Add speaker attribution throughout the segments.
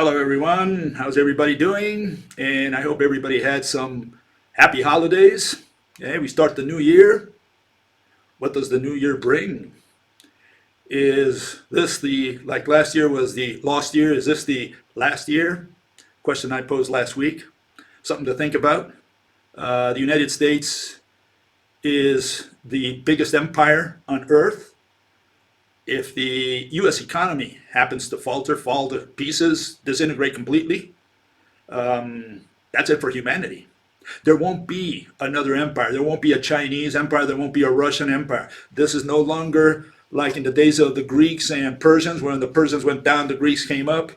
Speaker 1: Hello, everyone. How's everybody doing? And I hope everybody had some happy holidays. Okay, we start the new year. What does the new year bring? Is this like last year was the lost year? Is this the last year? Question I posed last week. Something to think about. The United States is the biggest empire on earth. If the U.S. economy happens to falter, fall to pieces, disintegrate completely, that's it for humanity. There won't be another empire. There won't be a Chinese empire. There won't be a Russian empire. This is no longer like in the days of the Greeks and Persians, when the Persians went down, the Greeks came up.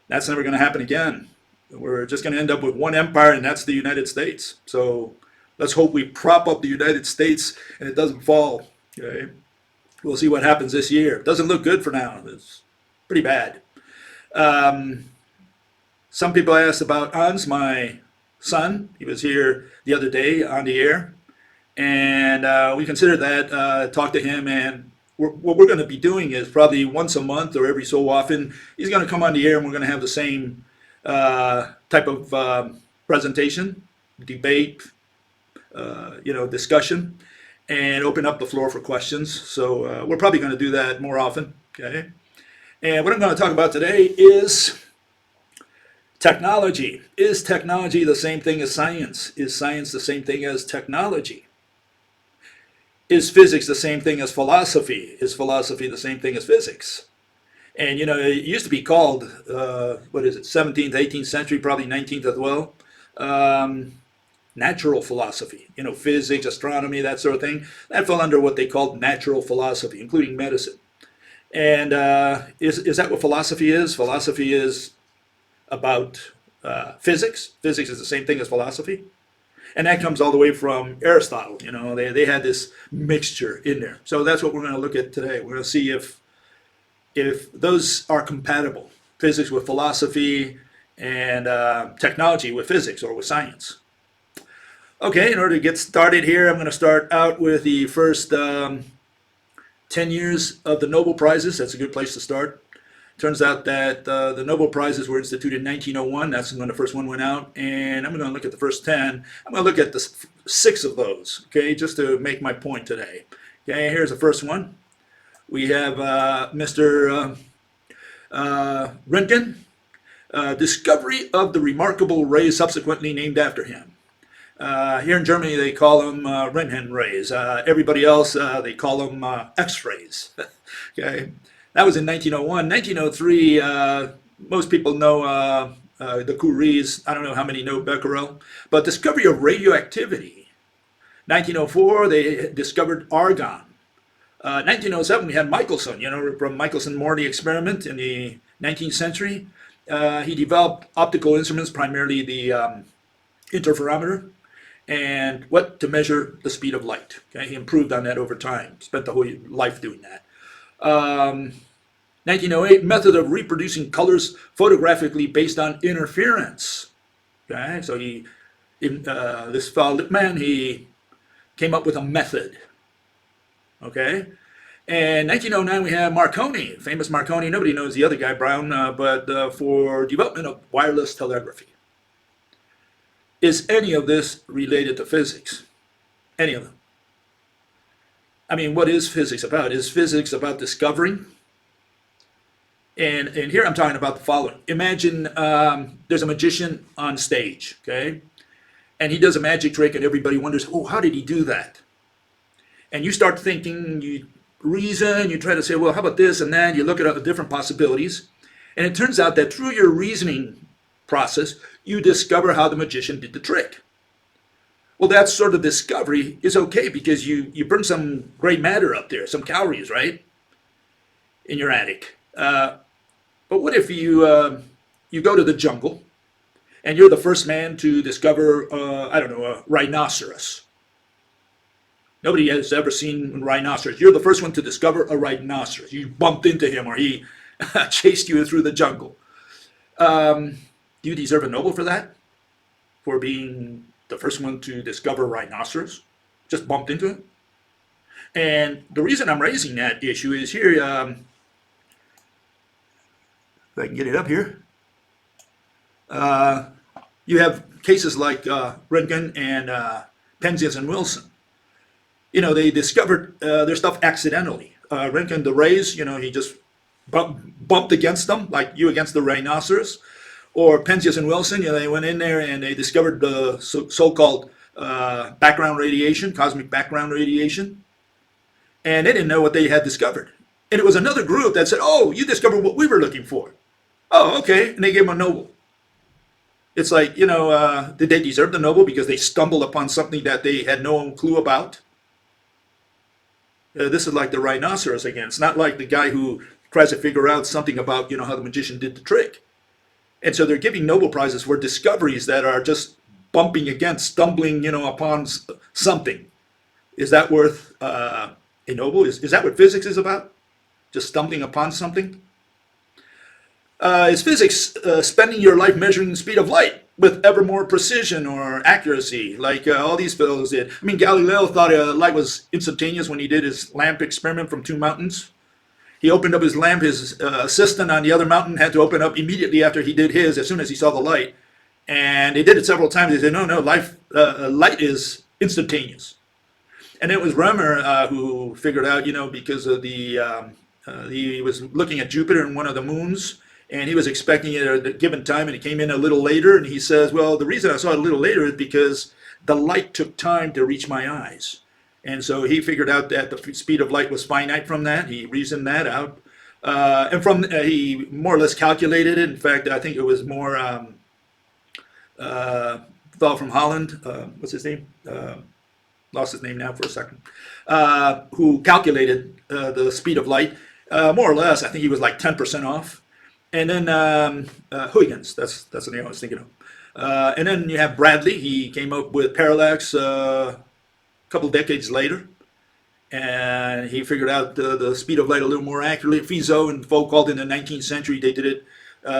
Speaker 1: That's never going to happen again. We're just going to end up with one empire, and that's the United States. So let's hope we prop up the United States and it doesn't fall. Okay? We'll see what happens this year. It doesn't look good for now. It's pretty bad. Some people asked about Hans, my son. He was here the other day on the air. And we considered that, talked to him. And what we're going to be doing is probably once a month or every so often, he's going to come on the air and we're going to have the same type of presentation, debate, discussion, and open up the floor for questions. So we're probably going to do that more often. Okay. And what I'm going to talk about today is technology. Is technology the same thing as science? Is science the same thing as technology? Is physics the same thing as philosophy? Is philosophy the same thing as physics? And it used to be called, 17th, 18th century, probably 19th as well, natural philosophy, physics, astronomy, that sort of thing. That fell under what they called natural philosophy, including medicine. And is that what philosophy is? Philosophy is about physics. Physics is the same thing as philosophy. And that comes all the way from Aristotle. They had this mixture in there. So that's what we're going to look at today. We're going to see if those are compatible, physics with philosophy and technology with physics or with science. Okay, in order to get started here, I'm going to start out with the first 10 years of the Nobel Prizes. That's a good place to start. Turns out that the Nobel Prizes were instituted in 1901. That's when the first one went out. And I'm going to look at the first 10. I'm going to look at the 6 of those, okay, just to make my point today. Okay, here's the first one. We have Mr. Röntgen, discovery of the remarkable rays subsequently named after him. Here in Germany, they call them Röntgen rays. Everybody else, they call them X-rays. Okay, that was in 1901. 1903, most people know the Curies. I don't know how many know Becquerel, but discovery of radioactivity. 1904, they discovered argon. 1907, we had Michelson, from Michelson-Morley experiment in the 19th century. He developed optical instruments, primarily the interferometer, and what to measure the speed of light. Okay, he improved on that over time. Spent the whole life doing that. 1908, method of reproducing colors photographically based on interference. Okay, so this fellow Lippmann, he came up with a method. Okay, and 1909 we have Marconi, famous Marconi. Nobody knows the other guy, Brown, but for development of wireless telegraphy. Is any of this related to physics? Any of them? I mean, what is physics about? Is physics about discovering? And here I'm talking about the following. Imagine there's a magician on stage, okay? And he does a magic trick and everybody wonders, oh, how did he do that? And you start thinking, you reason, you try to say, well, how about this and that? You look at the different possibilities. And it turns out that through your reasoning process, you discover how the magician did the trick. Well, that sort of discovery is okay because you burn some gray matter up there, some calories, right, in your attic. But what if you go to the jungle and you're the first man to discover, a rhinocerus? Nobody has ever seen a rhinoceros. You're the first one to discover a rhinoceros. You bumped into him or he chased you through the jungle. Do you deserve a Nobel for that? For being the first one to discover rhinoceros? Just bumped into it? And the reason I'm raising that issue is here, if I can get it up here. You have cases like Röntgen and Penzias and Wilson. They discovered their stuff accidentally. Röntgen, the rays, he just bumped against them, like you against the rhinoceros. Or Penzias and Wilson, they went in there and they discovered the so-called background radiation, cosmic background radiation. And they didn't know what they had discovered. And it was another group that said, oh, you discovered what we were looking for. Oh, okay. And they gave them a Nobel. It's like, did they deserve the Nobel because they stumbled upon something that they had no clue about? This is like the rhinoceros again. It's not like the guy who tries to figure out something about, how the magician did the trick. And so they're giving Nobel Prizes for discoveries that are just bumping against, stumbling, upon something. Is that worth a Nobel? Is that what physics is about? Just stumbling upon something? Is physics spending your life measuring the speed of light with ever more precision or accuracy, like all these fellows did? I mean, Galileo thought light was instantaneous when he did his lamp experiment from two mountains. He opened up his lamp. His assistant on the other mountain had to open up immediately after he did his, as soon as he saw the light. And they did it several times. They said, no, light is instantaneous. And it was Römer who figured out, because of he was looking at Jupiter and one of the moons, and he was expecting it at a given time, and it came in a little later. And he says, well, the reason I saw it a little later is because the light took time to reach my eyes. And so he figured out that the speed of light was finite from that. He reasoned that out. And he more or less calculated it. In fact, I think it was more fellow from Holland, what's his name? Lost his name now for a second, who calculated the speed of light. More or less, I think he was like 10% off. And then Huygens, that's the name I was thinking of. And then you have Bradley. He came up with parallax a couple decades later. And he figured out the speed of light a little more accurately. Fizeau and Foucault in the 19th century, they did it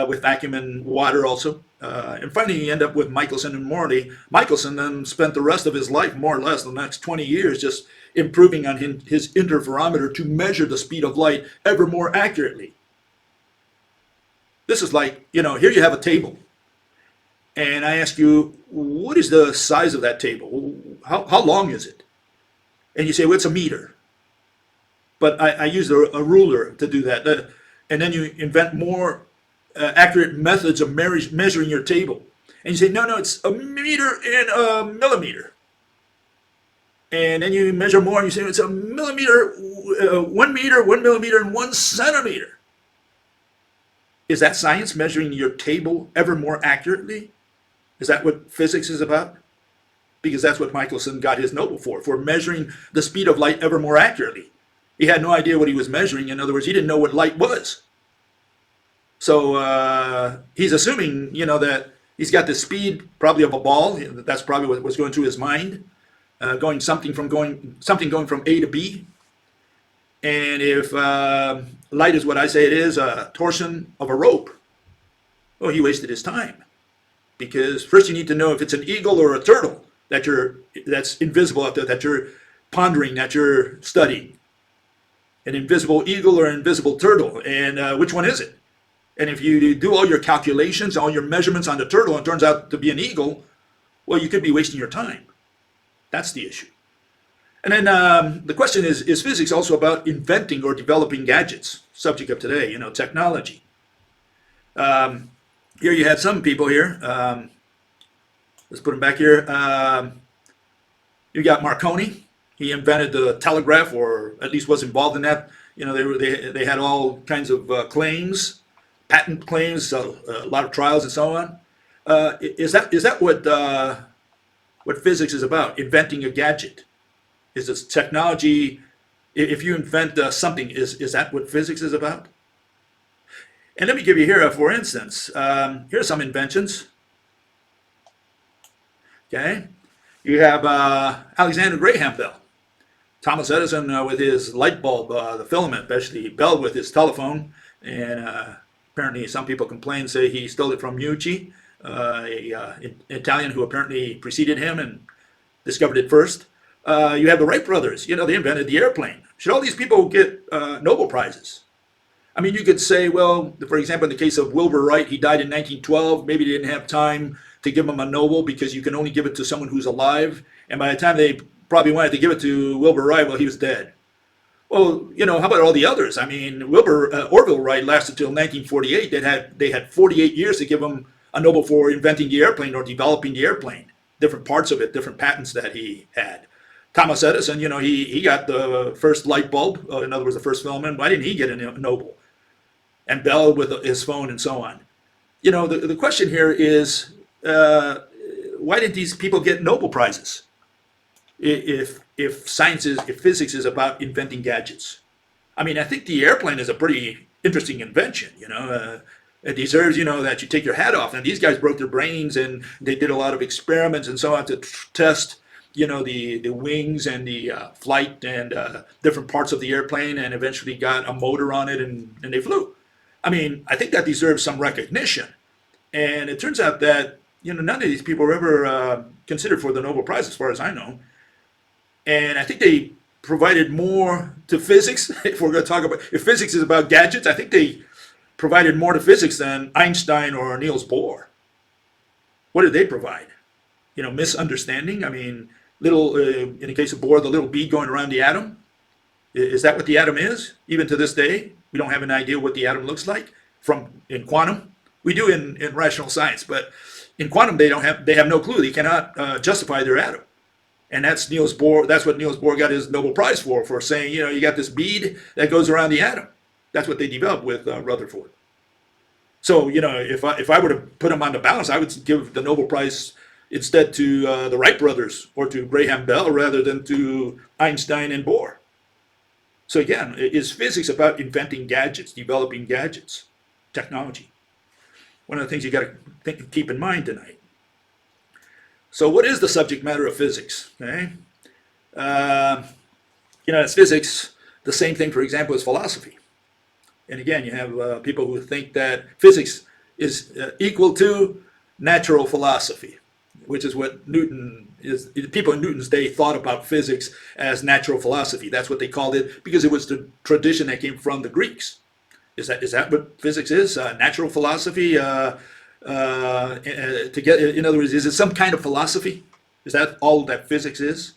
Speaker 1: with vacuum and water also. And finally, you end up with Michelson and Morley. Michelson then spent the rest of his life, more or less, the next 20 years, just improving on his interferometer to measure the speed of light ever more accurately. This is like, here you have a table. And I ask you, what is the size of that table? How long is it? And you say, well, it's a meter. But I use a ruler to do that. And then you invent more accurate methods of measuring your table. And you say, no, it's a meter in a millimeter. And then you measure more and you say, it's a millimeter, 1 meter, 1 millimeter, and 1 centimeter. Is that science, measuring your table ever more accurately? Is that what physics is about? Because that's what Michelson got his Nobel for measuring the speed of light ever more accurately. He had no idea what he was measuring. In other words, he didn't know what light was. So he's assuming, that he's got the speed probably of a ball. That's probably what was going through his mind, going going from A to B. And if light is what I say it is, a torsion of a rope, well, he wasted his time. Because first you need to know if it's an eagle or a turtle that's invisible out there, that you're pondering, that you're studying. An invisible eagle or an invisible turtle, and which one is it? And if you do all your calculations, all your measurements on the turtle, and it turns out to be an eagle, well, you could be wasting your time. That's the issue. And then the question is physics also about inventing or developing gadgets? Subject of today, technology. Here you had some people here. Let's put them back here. You got Marconi. He invented the telegraph, or at least was involved in that. They had all kinds of claims, patent claims, a lot of trials and so on. Is that what physics is about? Inventing a gadget? Is this technology? If you invent something, is that what physics is about? And let me give you here, for instance, here's some inventions. Okay, you have Alexander Graham Bell, Thomas Edison with his light bulb, the filament, especially Bell with his telephone, and apparently some people complain, say he stole it from Meucci, an Italian who apparently preceded him and discovered it first. You have the Wright brothers, they invented the airplane. Should all these people get Nobel Prizes? I mean, you could say, well, for example, in the case of Wilbur Wright, he died in 1912. Maybe they didn't have time to give him a Nobel because you can only give it to someone who's alive. And by the time they probably wanted to give it to Wilbur Wright, well, he was dead. Well, how about all the others? I mean, Orville Wright lasted till 1948. They had 48 years to give him a Nobel for inventing the airplane or developing the airplane, different parts of it, different patents that he had. Thomas Edison, he got the first light bulb, in other words, the first filament. Why didn't he get a Nobel? And Bell with his phone and so on. The question here is, why didn't these people get Nobel Prizes? If physics is about inventing gadgets. I mean, I think the airplane is a pretty interesting invention. It deserves, that you take your hat off. And these guys broke their brains and they did a lot of experiments and so on to test, the wings and the flight and different parts of the airplane, and eventually got a motor on it and they flew. I mean, I think that deserves some recognition. And it turns out that, none of these people were ever considered for the Nobel Prize, as far as I know. And I think they provided more to physics. If we're going to talk about, if physics is about gadgets, I think they provided more to physics than Einstein or Niels Bohr. What did they provide? Misunderstanding. I mean, in the case of Bohr, the little bead going around the atom. Is that what the atom is? Even to this day, we don't have an idea what the atom looks like in quantum. We do in rational science, but in quantum they have no clue. They cannot justify their atom. And that's Niels Bohr. That's what Niels Bohr got his Nobel Prize for saying, you got this bead that goes around the atom. That's what they developed with Rutherford. So, if I were to put them on the balance, I would give the Nobel Prize instead to the Wright brothers or to Graham Bell rather than to Einstein and Bohr. So again, is physics about inventing gadgets, developing gadgets, technology? One of the things you got to keep in mind tonight. So what is the subject matter of physics? Okay, it's physics. The same thing, for example, as philosophy. And again, you have people who think that physics is equal to natural philosophy, which is what people in Newton's day thought about physics as natural philosophy. That's what they called it because it was the tradition that came from the Greeks. Is that what physics is? Natural philosophy? In other words, is it some kind of philosophy? Is that all that physics is?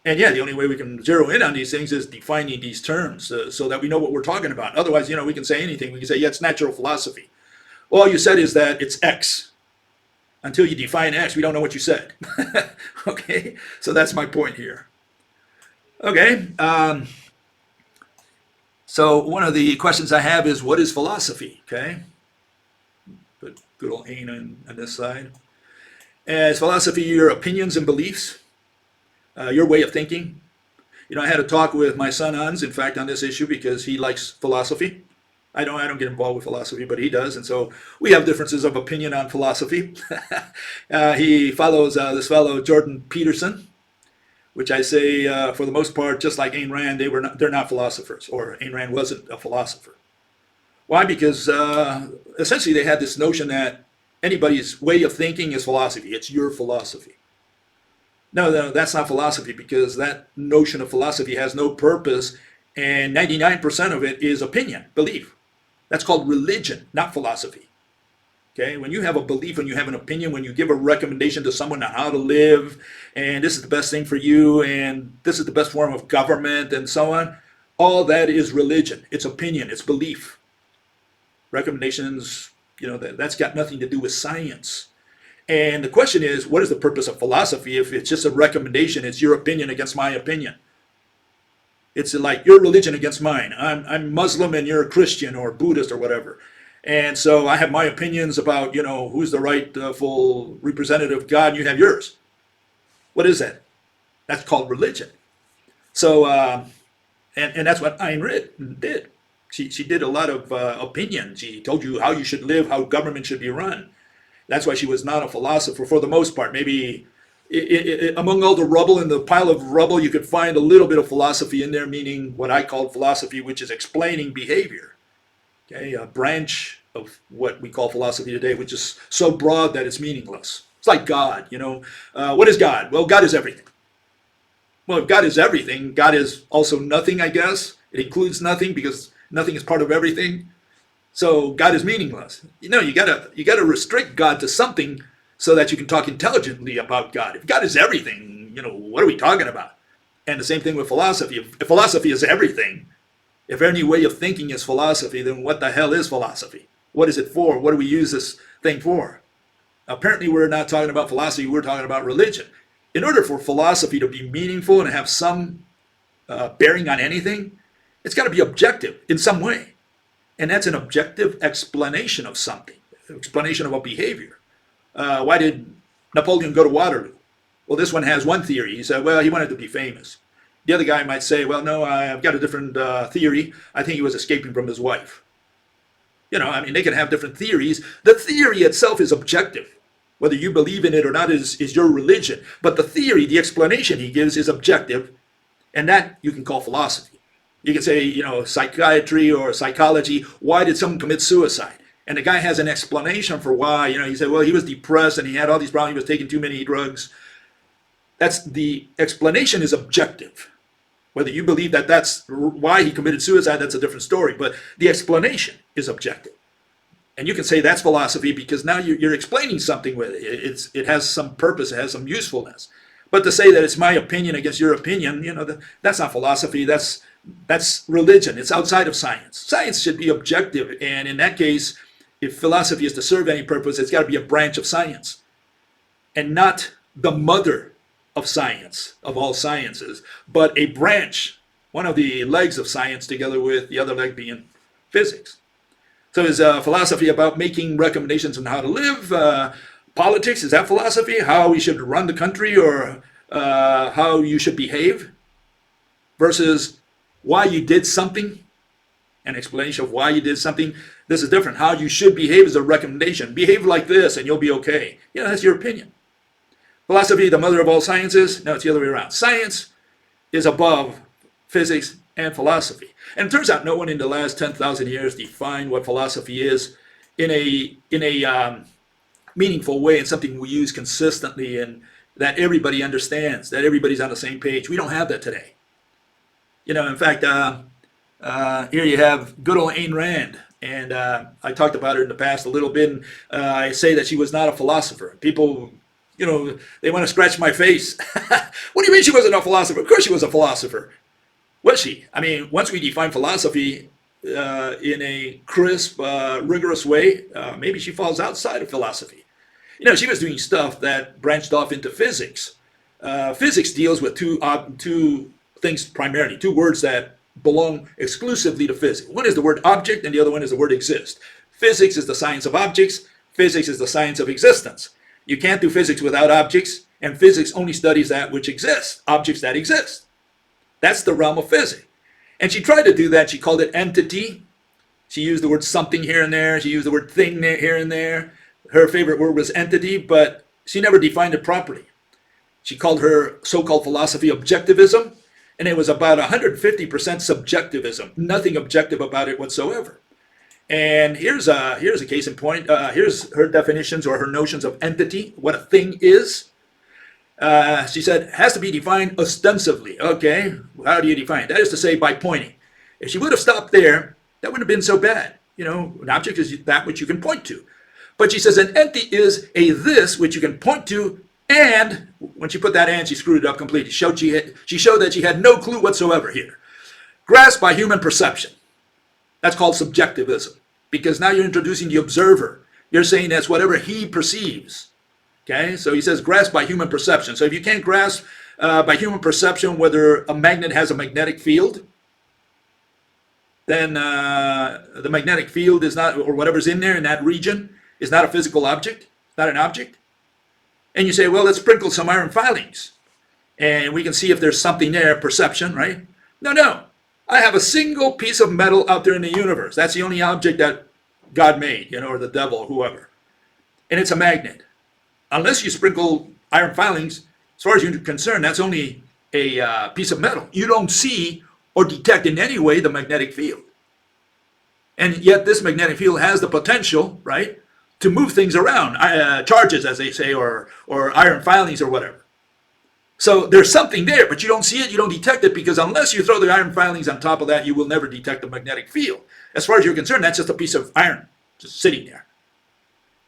Speaker 1: And yeah, the only way we can zero in on these things is defining these terms so that we know what we're talking about. Otherwise, we can say anything. We can say, yeah, it's natural philosophy. All you said is that it's X. Until you define X, we don't know what you said. Okay, so that's my point here. Okay, so one of the questions I have is, what is philosophy? Okay, put good old Ayn on this side. Is philosophy your opinions and beliefs? Your way of thinking? I had a talk with my son Hans, in fact, on this issue because he likes philosophy. I don't get involved with philosophy, but he does, and so we have differences of opinion on philosophy. He follows this fellow Jordan Peterson, which I say, for the most part, just like Ayn Rand, they're not philosophers, or Ayn Rand wasn't a philosopher. Why? Because essentially they had this notion that anybody's way of thinking is philosophy. It's your philosophy. No, that's not philosophy, because that notion of philosophy has no purpose, and 99% of it is opinion, belief. That's called religion, not philosophy. Okay, when you have a belief, when you have an opinion, when you give a recommendation to someone on how to live, and this is the best thing for you, and this is the best form of government, and so on, all that is religion. It's opinion, it's belief. Recommendations, that's got nothing to do with science. And the question is, what is the purpose of philosophy if it's just a recommendation? It's your opinion against my opinion. It's like your religion against mine. I'm Muslim and you're a Christian or Buddhist or whatever. And so I have my opinions about, who's the rightful representative of God, and you have yours. What is that? That's called religion. So, and that's what Ayn Rand did. She did a lot of opinion. She told you how you should live, how government should be run. That's why she was not a philosopher for the most part. Maybe among all the rubble in the pile of rubble, you could find a little bit of philosophy in there, meaning what I call philosophy, which is explaining behavior. Okay, a branch of what we call philosophy today, which is so broad that it's meaningless. It's like God, What is God? Well, God is everything. Well, if God is everything, God is also nothing, I guess. It includes nothing because Nothing is part of everything. So God is meaningless. You know, you gotta restrict God to something so that you can talk intelligently about God. If God is everything, you know, what are we talking about? And the same thing with philosophy. If philosophy is everything, if any way of thinking is philosophy, then what the hell is philosophy? What is it for? What do we use this thing for? Apparently, we're not talking about philosophy, we're talking about religion. In order for philosophy to be meaningful and have some bearing on anything, it's got to be objective in some way. And that's an objective explanation of something, explanation of a behavior. Why did Napoleon go to Waterloo? Well, this one has one theory. He said, well, he wanted to be famous. The other guy might say, well, no, I've got a different theory. I think he was escaping from his wife. You know, I mean, they can have different theories. The theory itself is objective. Whether you believe in it or not is your religion. But the theory, the explanation he gives is objective, and that you can call philosophy. You can say, you know, psychiatry or psychology, why did someone commit suicide? And the guy has an explanation for why. You know, he said, well, he was depressed and he had all these problems. He was taking too many drugs. That's the explanation is objective. Whether you believe that that's why he committed suicide, that's a different story. But the explanation is objective. And you can say that's philosophy because now you're explaining something with it. It has some purpose. It has some usefulness. But to say that it's my opinion against your opinion, you know, that's not philosophy. That's religion. It's outside of science. Science should be objective. And in that case, if philosophy is to serve any purpose, it's got to be a branch of science and not the mother of science, of all sciences, but a branch, one of the legs of science together with the other leg being physics. So is philosophy about making recommendations on how to live? Politics, is that philosophy? How we should run the country or how you should behave? Versus why you did something, an explanation of why you did something. This is different. How you should behave is a recommendation. Behave like this and you'll be okay. You know, that's your opinion. Philosophy, the mother of all sciences? No, it's the other way around. Science is above physics and philosophy. And it turns out no one in the last 10,000 years defined what philosophy is in a meaningful way and something we use consistently and that everybody understands, that everybody's on the same page. We don't have that today. You know, in fact, here you have good old Ayn Rand. And I talked about her in the past a little bit. And, I say that she was not a philosopher. People, you know, they want to scratch my face. What do you mean she wasn't a philosopher? Of course she was a philosopher. Was she? I mean, once we define philosophy in a crisp, rigorous way, maybe she falls outside of philosophy. You know, she was doing stuff that branched off into physics. Physics deals with two things primarily, two words that belong exclusively to physics. One is the word object and the other one is the word exist. Physics is the science of objects. Physics is the science of existence. You can't do physics without objects, and physics only studies that which exists, objects that exist. That's the realm of physics. And she tried to do that. She called it entity. She used the word something here and there. She used the word thing here and there. Her favorite word was entity, but she never defined it properly. She called her so-called philosophy objectivism, and it was about 150% subjectivism. Nothing objective about it whatsoever. And here's a case in point. Here's her definitions or her notions of entity, what a thing is. She said, has to be defined ostensively. Okay, how do you define it? That is to say, by pointing. If she would have stopped there, that wouldn't have been so bad. You know, an object is that which you can point to. But she says an entity is a this which you can point to, and when she put that and, she screwed it up completely. She showed that she had no clue whatsoever here. Grasped by human perception. That's called subjectivism, because now you're introducing the observer. You're saying that's whatever he perceives. Okay, so he says grasp by human perception. So if you can't grasp by human perception whether a magnet has a magnetic field, then the magnetic field is not, or whatever's in there in that region, is not a physical object, not an object. And you say, well, let's sprinkle some iron filings, and we can see if there's something there, perception, right? No. I have a single piece of metal out there in the universe. That's the only object that God made, you know, or the devil, or whoever. And it's a magnet. Unless you sprinkle iron filings, as far as you're concerned, that's only a piece of metal. You don't see or detect in any way the magnetic field. And yet this magnetic field has the potential, right, to move things around, charges, as they say, or iron filings or whatever. So there's something there, but you don't see it, you don't detect it, because unless you throw the iron filings on top of that, you will never detect a magnetic field. As far as you're concerned, that's just a piece of iron just sitting there.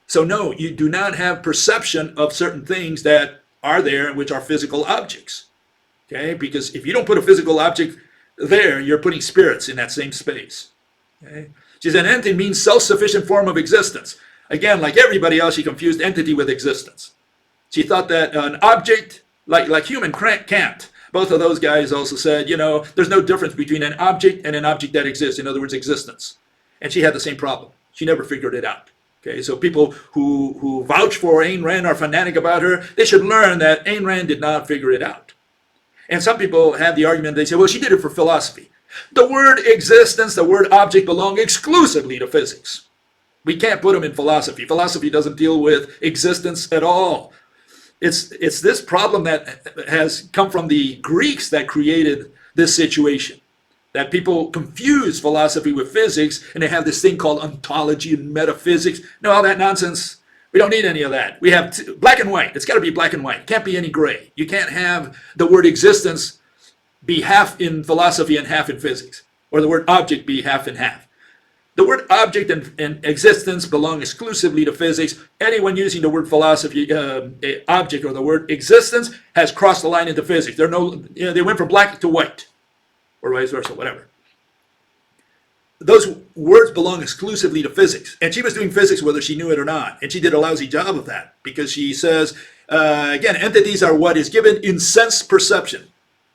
Speaker 1: So no, you do not have perception of certain things that are there, which are physical objects. Okay, because if you don't put a physical object there, you're putting spirits in that same space. Okay, she said entity means self-sufficient form of existence. Again, like everybody else, she confused entity with existence. She thought that an object, like human can't. Both of those guys also said, there's no difference between an object and an object that exists. In other words, existence. And she had the same problem. She never figured it out. Okay, so people who vouch for Ayn Rand are fanatic about her. They should learn that Ayn Rand did not figure it out. And some people have the argument, they say, well, she did it for philosophy. The word existence, the word object belong exclusively to physics. We can't put them in philosophy. Philosophy doesn't deal with existence at all. It's this problem that has come from the Greeks that created this situation. That people confuse philosophy with physics, and they have this thing called ontology and metaphysics. No, all that nonsense. We don't need any of that. We have black and white. It's got to be black and white. It can't be any gray. You can't have the word existence be half in philosophy and half in physics, or the word object be half and half. The word object and existence belong exclusively to physics. Anyone using the word philosophy, object, or the word existence has crossed the line into physics. They went from black to white, or vice versa, whatever. Those words belong exclusively to physics. And she was doing physics whether she knew it or not. And she did a lousy job of that, because she says, again, entities are what is given in sense perception.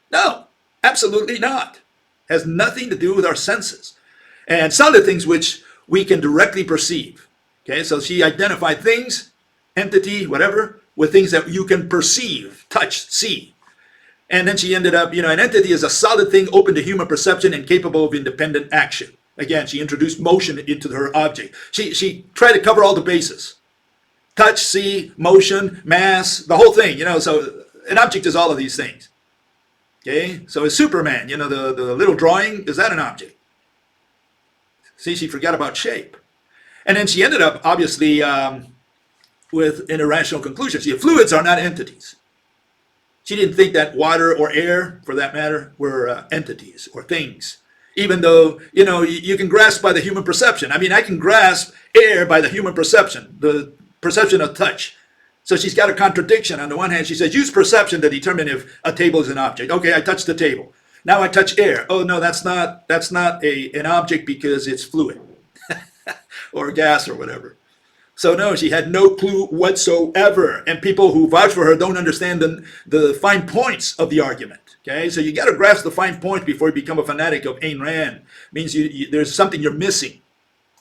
Speaker 1: No, absolutely not. Has nothing to do with our senses. And solid things which we can directly perceive. Okay, so she identified things, entity, whatever, with things that you can perceive, touch, see. And then she ended up, an entity is a solid thing open to human perception and capable of independent action. Again, she introduced motion into her object. She tried to cover all the bases. Touch, see, motion, mass, the whole thing, so an object is all of these things. Okay, so is Superman, the little drawing, is that an object? See, she forgot about shape. And then she ended up, obviously, with an irrational conclusion. See, fluids are not entities. She didn't think that water or air, for that matter, were entities or things. Even though, you can grasp by the human perception. I mean, I can grasp air by the human perception, the perception of touch. So she's got a contradiction. On the one hand, she says, use perception to determine if a table is an object. Okay, I touch the table. Now I touch air. Oh, no, that's not an object because it's fluid or gas or whatever. So no, she had no clue whatsoever. And people who vouch for her don't understand the fine points of the argument. Okay, so you got to grasp the fine points before you become a fanatic of Ayn Rand. It means there's something you're missing.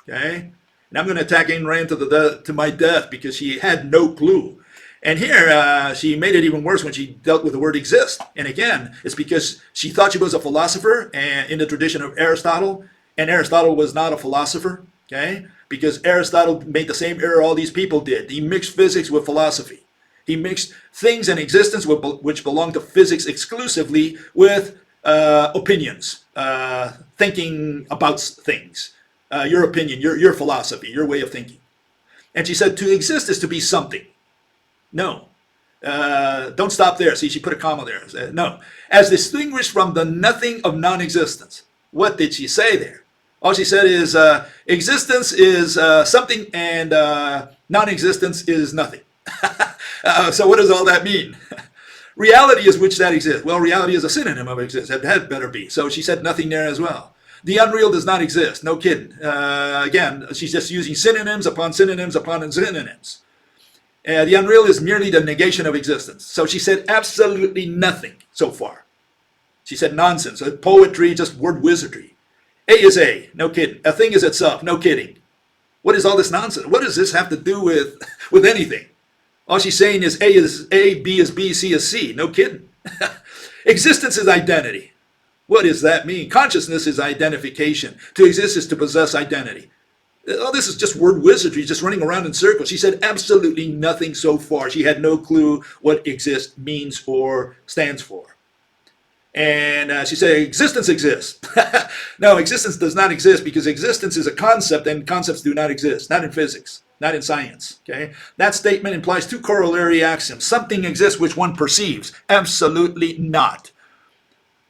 Speaker 1: Okay, and I'm going to attack Ayn Rand to my death because she had no clue. And here she made it even worse when she dealt with the word exist. And again, it's because she thought she was a philosopher and in the tradition of Aristotle, and Aristotle was not a philosopher. Okay, because Aristotle made the same error all these people did. He mixed physics with philosophy. He mixed things and existence, which belong to physics exclusively, with opinions, thinking about things, your opinion, your philosophy, your way of thinking. And she said to exist is to be something. No. Don't stop there. See, she put a comma there. No. As distinguished from the nothing of non-existence. What did she say there? All she said is existence is something and non-existence is nothing. So what does all that mean? Reality is which that exists. Well, reality is a synonym of exist. That had better be. So she said nothing there as well. The unreal does not exist. No kidding. Again, she's just using synonyms upon synonyms upon synonyms. The unreal is merely the negation of existence. So she said absolutely nothing so far. She said nonsense. Poetry, just word wizardry. A is A. No kidding. A thing is itself. No kidding. What is all this nonsense? What does this have to do with anything? All she's saying is A is A, B is B, C is C. No kidding. Existence is identity. What does that mean? Consciousness is identification. To exist is to possess identity. Oh, this is just word wizardry, just running around in circles. She said absolutely nothing so far. She had no clue what exist means or stands for. And she said existence exists. No, existence does not exist because existence is a concept and concepts do not exist. Not in physics. not in science. Okay? That statement implies two corollary axioms. Something exists which one perceives. Absolutely not.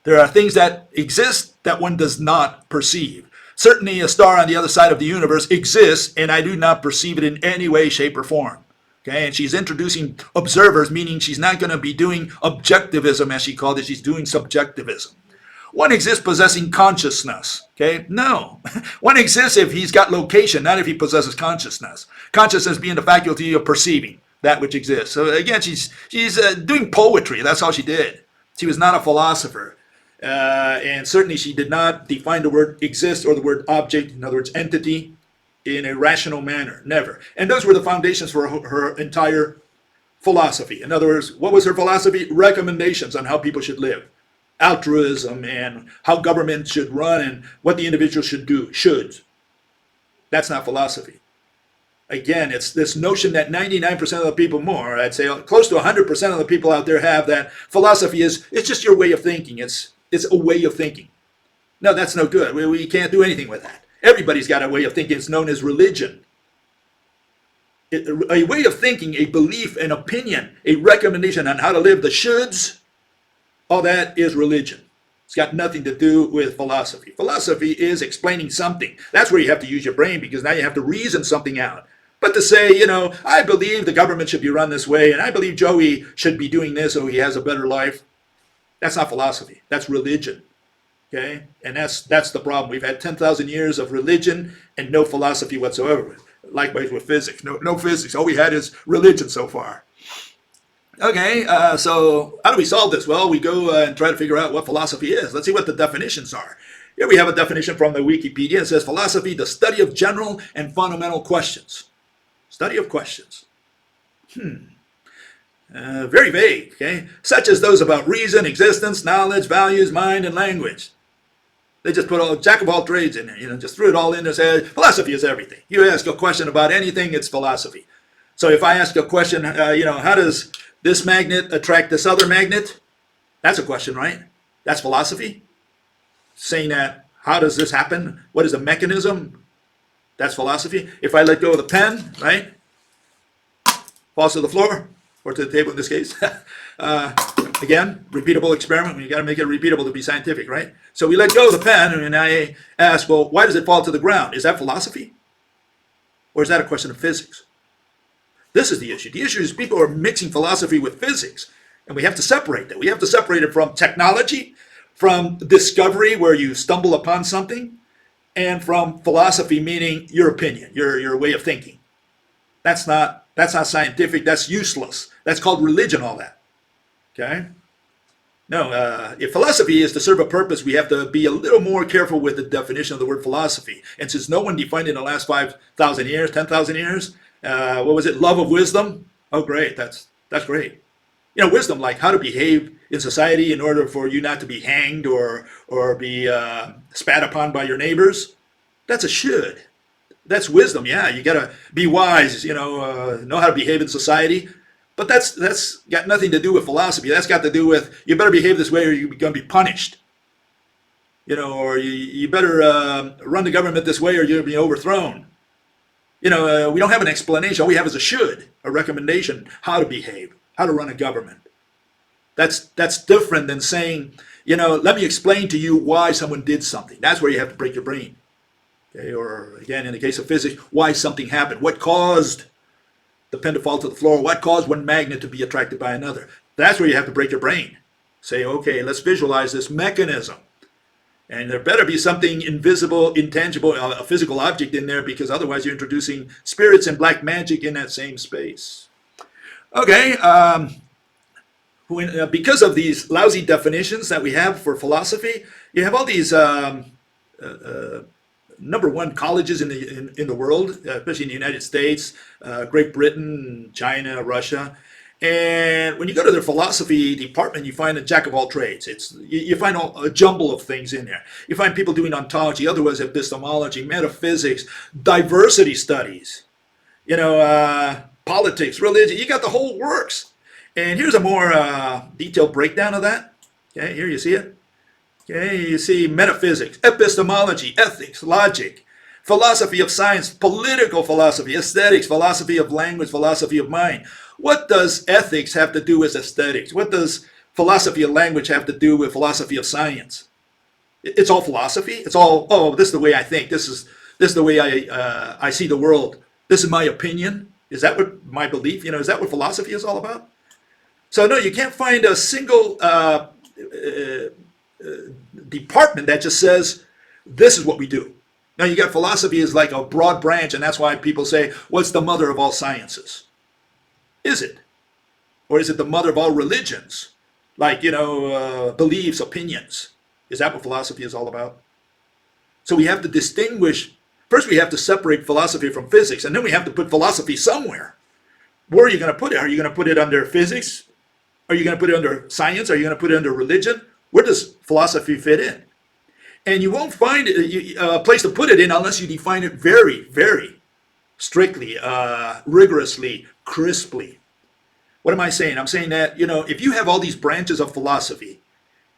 Speaker 1: There are things that exist that one does not perceive. Certainly a star on the other side of the universe exists, and I do not perceive it in any way, shape, or form. Okay, and she's introducing observers, meaning she's not going to be doing objectivism, as she called it. She's doing subjectivism. One exists possessing consciousness. Okay, no. One exists if he's got location, not if he possesses consciousness. Consciousness being the faculty of perceiving that which exists. So again, she's doing poetry. That's all she did. She was not a philosopher. And certainly she did not define the word exist or the word object, in other words, entity, in a rational manner. Never. And those were the foundations for her entire philosophy. In other words, what was her philosophy? Recommendations on how people should live. Altruism and how government should run and what the individual should do. Should. That's not philosophy. Again, it's this notion that 99% of the people, more, I'd say close to 100% of the people out there have that philosophy it's just your way of thinking. It's a way of thinking. No, that's no good. We can't do anything with that. Everybody's got a way of thinking. It's known as religion. A way of thinking, a belief, an opinion, a recommendation on how to live, the shoulds, all that is religion. It's got nothing to do with philosophy. Philosophy is explaining something. That's where you have to use your brain, because now you have to reason something out. But to say, I believe the government should be run this way, and I believe Joey should be doing this so he has a better life, that's not philosophy. That's religion. Okay? And that's the problem. We've had 10,000 years of religion and no philosophy whatsoever. Likewise with physics. No physics. All we had is religion so far. Okay, so how do we solve this? Well, we go and try to figure out what philosophy is. Let's see what the definitions are. Here we have a definition from the Wikipedia. It says, philosophy, the study of general and fundamental questions. Study of questions. Very vague, okay? Such as those about reason, existence, knowledge, values, mind, and language. They just put jack of all trades in there, just threw it all in there, said philosophy is everything. You ask a question about anything, it's philosophy. So if I ask a question, how does this magnet attract this other magnet? That's a question, right? That's philosophy. Saying that, how does this happen? What is the mechanism? That's philosophy. If I let go of the pen, right? Falls to the floor, or to the table in this case. Again, repeatable experiment. You got to make it repeatable to be scientific, right? So we let go of the pen, and I ask, well, why does it fall to the ground? Is that philosophy? Or is that a question of physics? This is the issue. The issue is people are mixing philosophy with physics, and we have to separate that. We have to separate it from technology, from discovery, where you stumble upon something, and from philosophy, meaning your opinion, your way of thinking. That's not scientific. That's useless. That's called religion, all that. Okay? No, if philosophy is to serve a purpose, we have to be a little more careful with the definition of the word philosophy. And since no one defined it in the last 5,000 years, 10,000 years, what was it? Love of wisdom? Oh, great. That's great. Wisdom, like how to behave in society in order for you not to be hanged or be spat upon by your neighbors. That's a should. That's wisdom. Yeah, you got to be wise, know how to behave in society. But that's got nothing to do with philosophy. That's got to do with you better behave this way or you're going to be punished. Or you better run the government this way or you're going to be overthrown. We don't have an explanation. All we have is a should, a recommendation, how to behave, how to run a government. That's different than saying, let me explain to you why someone did something. That's where you have to break your brain. Okay? Or again, in the case of physics, why something happened. What caused the pen to fall to the floor? What caused one magnet to be attracted by another? That's where you have to break your brain. Say, okay, let's visualize this mechanism. And there better be something invisible, intangible, a physical object in there, because otherwise you're introducing spirits and black magic in that same space. Okay, because of these lousy definitions that we have for philosophy, you have all these number one colleges in the world, especially in the United States, Great Britain, China, Russia. And when you go to their philosophy department, you find a jack of all trades. You find a jumble of things in there. You find people doing ontology, otherwise epistemology, metaphysics, diversity studies, politics, religion. You got the whole works. And here's a more detailed breakdown of that. Okay, here you see it. Okay, you see metaphysics, epistemology, ethics, logic, philosophy of science, political philosophy, aesthetics, philosophy of language, philosophy of mind. What does ethics have to do with aesthetics? What does philosophy of language have to do with philosophy of science? It's all philosophy. It's all, oh, this is the way I think. This is the way I see the world. This is my opinion. Is that what my belief? Is that what philosophy is all about? So no, you can't find a single department that just says this is what we do. Now you got philosophy is like a broad branch, and that's why people say, what's the mother of all sciences? Is it? Or is it the mother of all religions? Like, beliefs, opinions. Is that what philosophy is all about? So we have to distinguish. First we have to separate philosophy from physics, and then we have to put philosophy somewhere. Where are you going to put it? Are you going to put it under physics? Are you going to put it under science? Are you going to put it under religion? Where does philosophy fit in? And you won't find a place to put it in unless you define it very, very strictly, rigorously, crisply. What am I saying? I'm saying that, if you have all these branches of philosophy,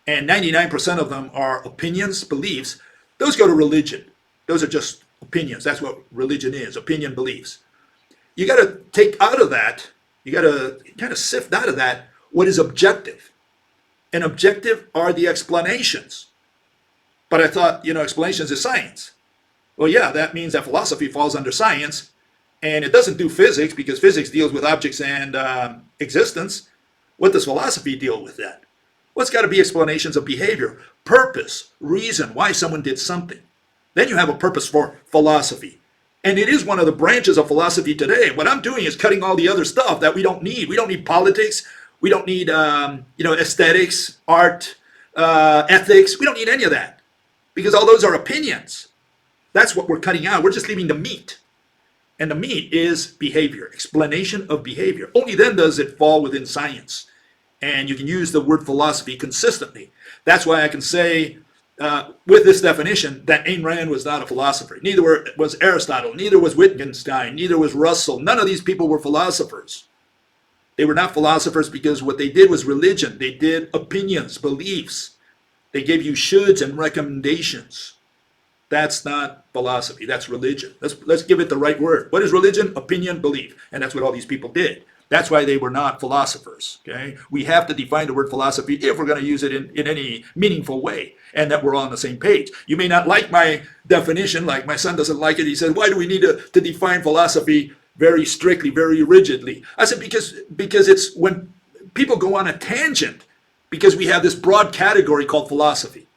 Speaker 1: and 99% of them are opinions, beliefs, those go to religion. Those are just opinions. That's what religion is, opinion, beliefs. You got to take out of that, you got to kind of sift out of that what is objective. And objective are the explanations. But I thought, explanations is science. Well, yeah, that means that philosophy falls under science, and it doesn't do physics because physics deals with objects and existence. What does philosophy deal with that? Well, it's got to be explanations of behavior, purpose, reason, why someone did something. Then you have a purpose for philosophy. And it is one of the branches of philosophy today. What I'm doing is cutting all the other stuff that we don't need. We don't need politics. We don't need, aesthetics, art, ethics. We don't need any of that because all those are opinions. That's what we're cutting out. We're just leaving the meat. And the meat is behavior, explanation of behavior. Only then does it fall within science. And you can use the word philosophy consistently. That's why I can say with this definition that Ayn Rand was not a philosopher. Neither was Aristotle, neither was Wittgenstein, neither was Russell. None of these people were philosophers. They were not philosophers because what they did was religion. They did opinions, beliefs. They gave you shoulds and recommendations. That's not philosophy, that's religion. Let's give it the right word. What is religion? Opinion, belief. And that's what all these people did. That's why they were not philosophers. Okay? We have to define the word philosophy if we're going to use it in any meaningful way, and that we're all on the same page. You may not like my definition, like my son doesn't like it. He said, why do we need to define philosophy very strictly, very rigidly? I said, because it's when people go on a tangent, because we have this broad category called philosophy.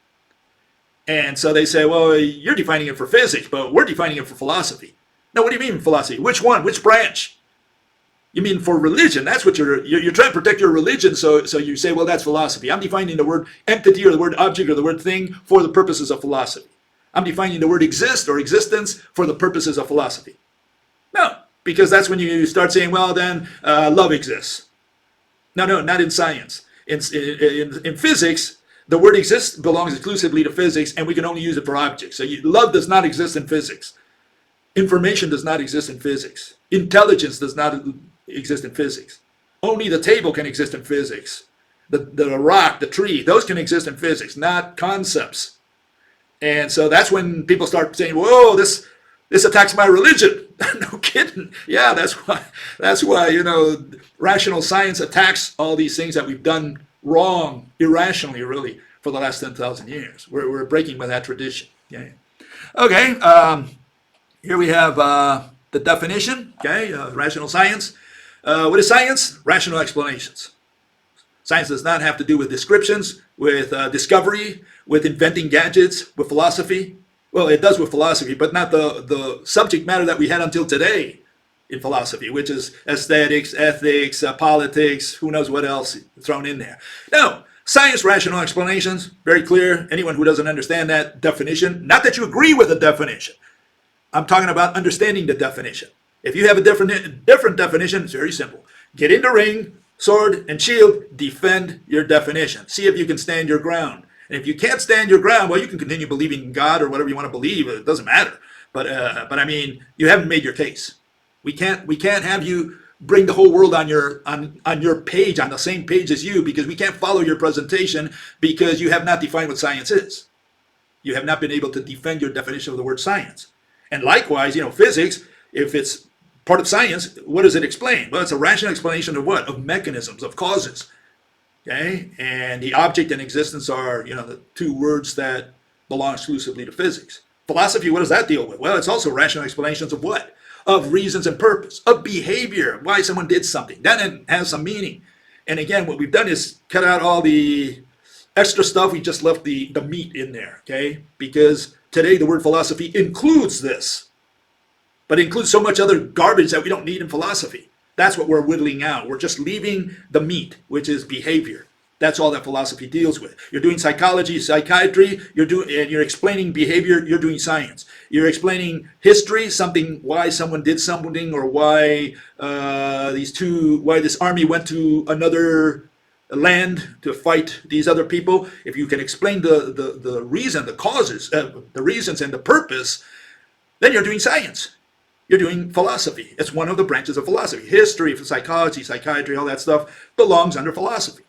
Speaker 1: And so they say, well, you're defining it for physics, but we're defining it for philosophy. No, what do you mean philosophy? Which one? Which branch? You mean for religion? That's what you're trying to protect your religion, so you say, well, that's philosophy. I'm defining the word entity or the word object or the word thing for the purposes of philosophy. I'm defining the word exist or existence for the purposes of philosophy. No, because that's when you start saying, well, then love exists. No, not in science. In physics, the word exists belongs exclusively to physics, and we can only use it for objects. So love does not exist in physics. Information does not exist in physics. Intelligence does not exist in physics. Only the table can exist in physics. The rock, the tree, those can exist in physics, not concepts. And so that's when people start saying, whoa, this attacks my religion. No kidding. Yeah, that's why, rational science attacks all these things that we've done wrong, irrationally, really, for the last 10,000 years. We're breaking with that tradition. Yeah. Okay, here we have the definition, okay, rational science. What is science? Rational explanations. Science does not have to do with descriptions, with discovery, with inventing gadgets, with philosophy. Well, it does with philosophy, but not the subject matter that we had until today in philosophy, which is aesthetics, ethics, politics, who knows what else thrown in there. No, science, rational explanations, very clear. Anyone who doesn't understand that definition, not that you agree with the definition, I'm talking about understanding the definition. If you have a different definition, it's very simple. Get in the ring, sword and shield, defend your definition. See if you can stand your ground. And if you can't stand your ground, well, you can continue believing in God or whatever you want to believe. It doesn't matter. But I mean, you haven't made your case. We can't have you bring the whole world on your page, on the same page as you, because we can't follow your presentation because you have not defined what science is. You have not been able to defend your definition of the word science. And likewise, physics, if it's part of science, what does it explain? Well, it's a rational explanation of what? Of mechanisms, of causes. Okay? And the object and existence are, the two words that belong exclusively to physics. Philosophy, what does that deal with? Well, it's also rational explanations of what? Of reasons and purpose, of behavior, why someone did something. Then it has some meaning. And again, what we've done is cut out all the extra stuff. We just left the meat in there, okay? Because today the word philosophy includes this, but it includes so much other garbage that we don't need in philosophy. That's what we're whittling out. We're just leaving the meat, which is behavior. That's all that philosophy deals with. You're doing psychology, psychiatry, you're explaining behavior, you're doing science. You're explaining history, why someone did something, or why this army went to another land to fight these other people. If you can explain the reason, the causes, the reasons and the purpose, then you're doing science. You're doing philosophy. It's one of the branches of philosophy. History, psychology, psychiatry, all that stuff belongs under philosophy.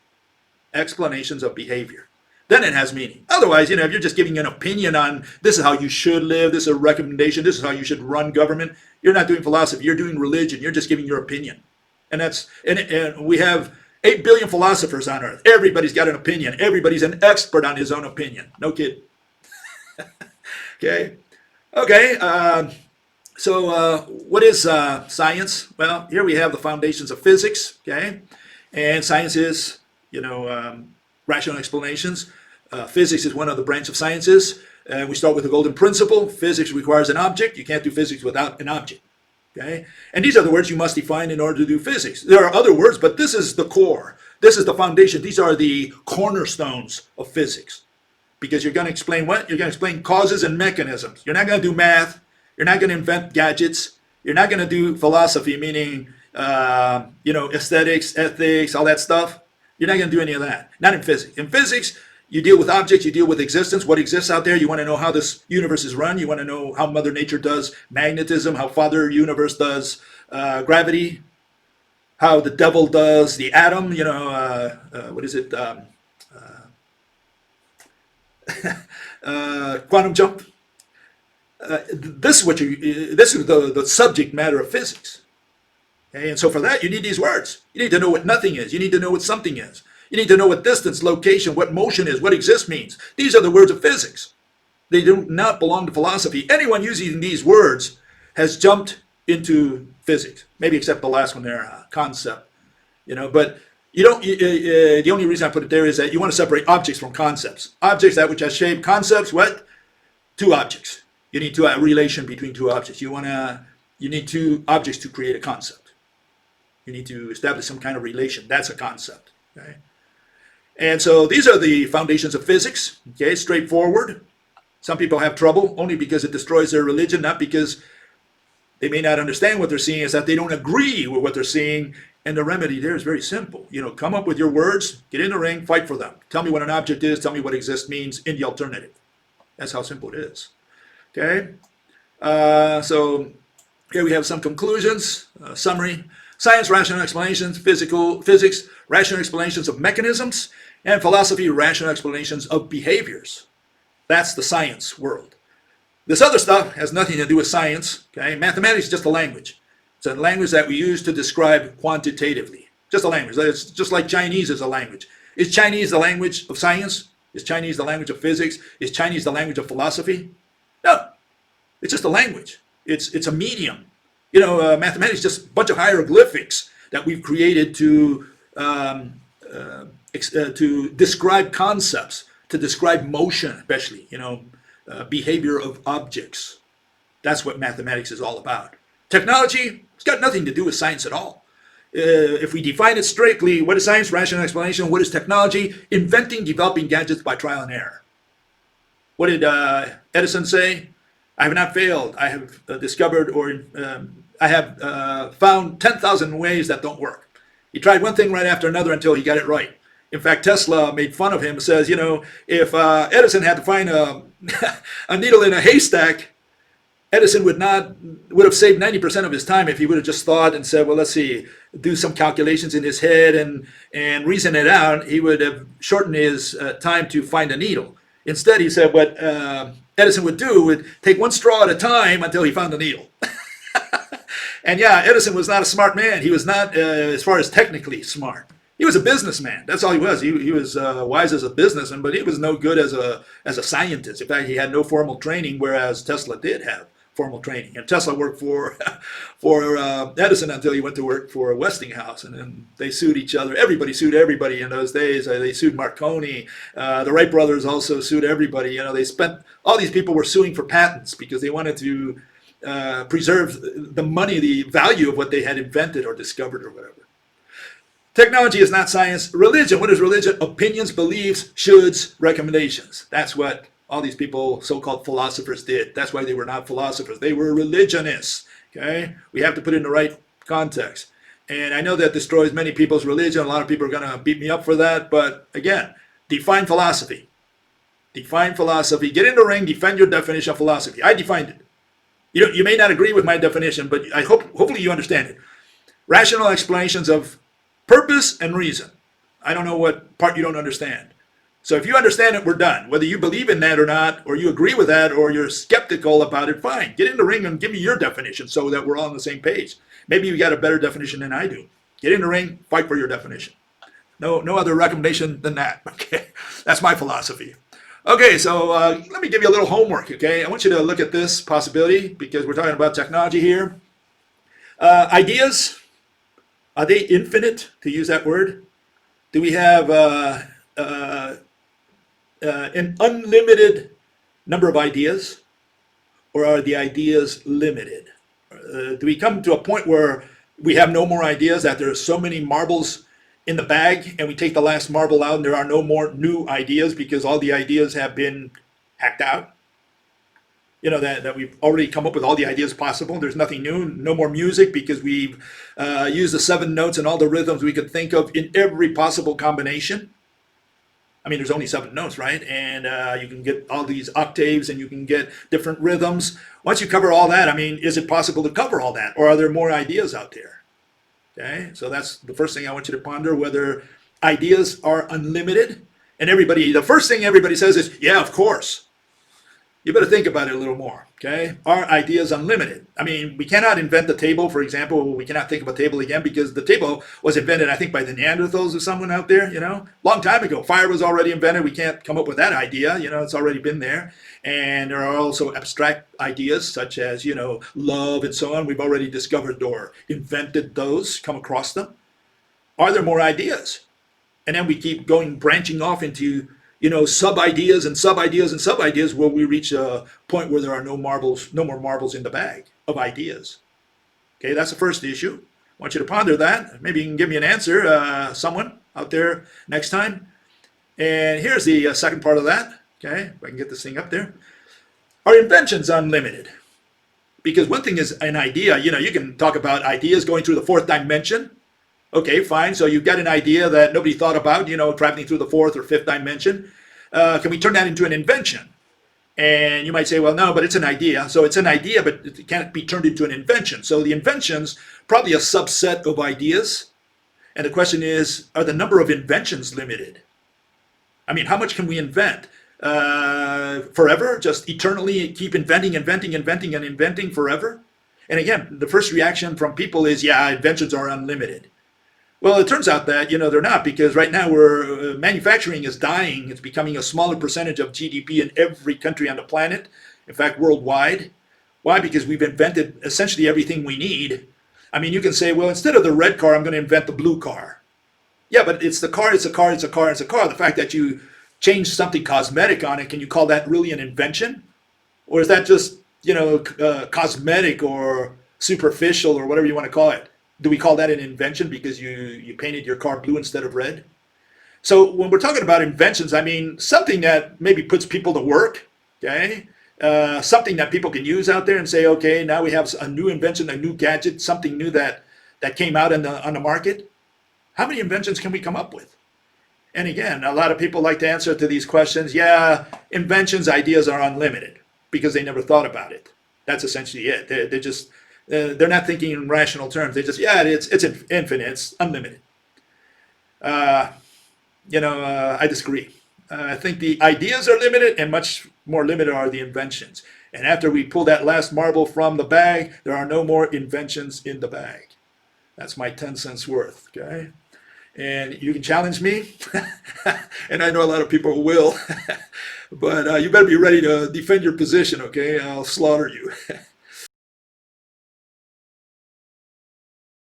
Speaker 1: Explanations of behavior. Then it has meaning. Otherwise, if you're just giving an opinion on this is how you should live, this is a recommendation, this is how you should run government, you're not doing philosophy, you're doing religion, you're just giving your opinion. And we have 8 billion philosophers on earth. Everybody's got an opinion. Everybody's an expert on his own opinion. No kid. Okay. So what is science? Well, here we have the foundations of physics. Okay. And science is rational explanations. Physics is one of the branch of sciences. We start with the golden principle. Physics requires an object. You can't do physics without an object. Okay? And these are the words you must define in order to do physics. There are other words, but this is the core. This is the foundation. These are the cornerstones of physics. Because you're going to explain what? You're going to explain causes and mechanisms. You're not going to do math. You're not going to invent gadgets. You're not going to do philosophy, meaning, aesthetics, ethics, all that stuff. You're not going to do any of that. Not in physics. In physics, you deal with objects, you deal with existence, what exists out there. You want to know how this universe is run. You want to know how Mother Nature does magnetism, how Father Universe does gravity, how the devil does the atom, quantum jump. This is the subject matter of physics. Okay? And so for that, you need these words. You need to know what nothing is. You need to know what something is. You need to know what distance, location, what motion is, what exist means. These are the words of physics. They do not belong to philosophy. Anyone using these words has jumped into physics. Maybe except the last one there, concept. But you don't. The only reason I put it there is that you want to separate objects from concepts. Objects, that which has shape. Concepts, what? Two objects. You need a relation between two objects. You need two objects to create a concept. You need to establish some kind of relation. That's a concept. Okay? And so these are the foundations of physics. Okay, straightforward. Some people have trouble only because it destroys their religion, not because they may not understand what they're seeing, is that they don't agree with what they're seeing. And the remedy there is very simple. Come up with your words, get in the ring, fight for them. Tell me what an object is, tell me what exist means in the alternative. That's how simple it is. Okay? So here we have some conclusions, summary. Science, rational explanations. Physics, rational explanations of mechanisms. And philosophy, rational explanations of behaviors. That's the science world. This other stuff has nothing to do with science. Okay? Mathematics is just a language. It's a language that we use to describe quantitatively. Just a language. It's just like Chinese is a language. Is Chinese the language of science? Is Chinese the language of physics? Is Chinese the language of philosophy? No. It's just a language. It's a medium. Mathematics is just a bunch of hieroglyphics that we've created to describe concepts, to describe motion, especially, behavior of objects. That's what mathematics is all about. Technology, it's got nothing to do with science at all. If we define it strictly, what is science? Rational explanation. What is technology? Inventing, developing gadgets by trial and error. What did Edison say? I have not failed. I have discovered, or I have found 10,000 ways that don't work. He tried one thing right after another until he got it right. In fact, Tesla made fun of him and says, if Edison had to find a needle in a haystack, Edison would have saved 90% of his time if he would have just thought and said, well, let's see, do some calculations in his head and reason it out. He would have shortened his time to find a needle. Instead, he said what Edison would do would take one straw at a time until he found the needle. And yeah, Edison was not a smart man. He was not, as far as technically smart. He was a businessman. That's all he was. He was wise as a businessman, but he was no good as a scientist. In fact, he had no formal training, whereas Tesla did have formal training. And Tesla worked for Edison until he went to work for Westinghouse, and then they sued each other. Everybody sued everybody in those days. They sued Marconi. The Wright brothers also sued everybody. They spent, all these people were suing for patents because they wanted to preserve the money, the value of what they had invented or discovered or whatever. Technology is not science. Religion, what is religion? Opinions, beliefs, shoulds, recommendations. That's what all these people, so-called philosophers, did. That's why they were not philosophers. They were religionists. Okay? We have to put it in the right context. And I know that destroys many people's religion. A lot of people are going to beat me up for that. But again, define philosophy. Define philosophy. Get in the ring, defend your definition of philosophy. I defined it. You may not agree with my definition, but hopefully you understand it. Rational explanations of purpose and reason. I don't know what part you don't understand. So if you understand it, we're done. Whether you believe in that or not, or you agree with that, or you're skeptical about it, fine. Get in the ring and give me your definition so that we're all on the same page. Maybe you got a better definition than I do. Get in the ring, fight for your definition. No other recommendation than that. Okay, that's my philosophy. Okay, so let me give you a little homework, okay? I want you to look at this possibility because we're talking about technology here. Ideas, are they infinite, to use that word? Do we have an unlimited number of ideas, or are the ideas limited? Do we come to a point where we have no more ideas, that there are so many marbles in the bag and we take the last marble out and there are no more new ideas because all the ideas have been hacked out? That we've already come up with all the ideas possible. There's nothing new, no more music because we've used the 7 notes and all the rhythms we could think of in every possible combination. I mean, there's only 7 notes, right? And you can get all these octaves and you can get different rhythms. Once you cover all that, I mean, is it possible to cover all that? Or are there more ideas out there? Okay, so that's the first thing I want you to ponder, whether ideas are unlimited. And the first thing everybody says is, yeah, of course. You better think about it a little more, okay? Are ideas unlimited? I mean, we cannot invent the table, for example. We cannot think of a table again because the table was invented, I think, by the Neanderthals or someone out there, long time ago. Fire was already invented. We can't come up with that idea, it's already been there. And there are also abstract ideas such as, love and so on. We've already discovered or invented those, come across them. Are there more ideas? And then we keep branching off into sub-ideas and sub-ideas and sub-ideas where we reach a point where there are no more marbles in the bag of ideas. Okay, that's the first issue. I want you to ponder that. Maybe you can give me an answer, someone out there next time. And here's the second part of that. Okay, if I can get this thing up there. Are inventions unlimited? Because one thing is an idea. You can talk about ideas going through the 4th dimension. Okay, fine. So you've got an idea that nobody thought about, traveling through the 4th or 5th dimension. Can we turn that into an invention? And you might say, well, no, but it's an idea. So it's an idea, but it can't be turned into an invention. So the invention's probably a subset of ideas. And the question is, are the number of inventions limited? I mean, how much can we invent? Forever? Just eternally keep inventing forever? And again, the first reaction from people is, yeah, inventions are unlimited. Well, it turns out that, they're not, because right now manufacturing is dying. It's becoming a smaller percentage of GDP in every country on the planet. In fact, worldwide. Why? Because we've invented essentially everything we need. I mean, you can say, well, instead of the red car, I'm going to invent the blue car. Yeah, but it's the car, it's a car, it's a car, it's a car. The fact that you change something cosmetic on it, can you call that really an invention? Or is that just, cosmetic or superficial or whatever you want to call it? Do we call that an invention because you painted your car blue instead of red? So when we're talking about inventions, I mean something that maybe puts people to work, okay? Something that people can use out there and say, okay, now we have a new invention, a new gadget, something new that came out on the market. How many inventions can we come up with? And again, a lot of people like to answer to these questions, yeah, inventions, ideas are unlimited because they never thought about it. That's essentially it. They're not thinking in rational terms. They just, it's infinite, it's unlimited. I disagree. I think the ideas are limited, and much more limited are the inventions. And after we pull that last marble from the bag, there are no more inventions in the bag. That's my 10 cents worth, okay? And you can challenge me, and I know a lot of people will, but you better be ready to defend your position, okay? I'll slaughter you.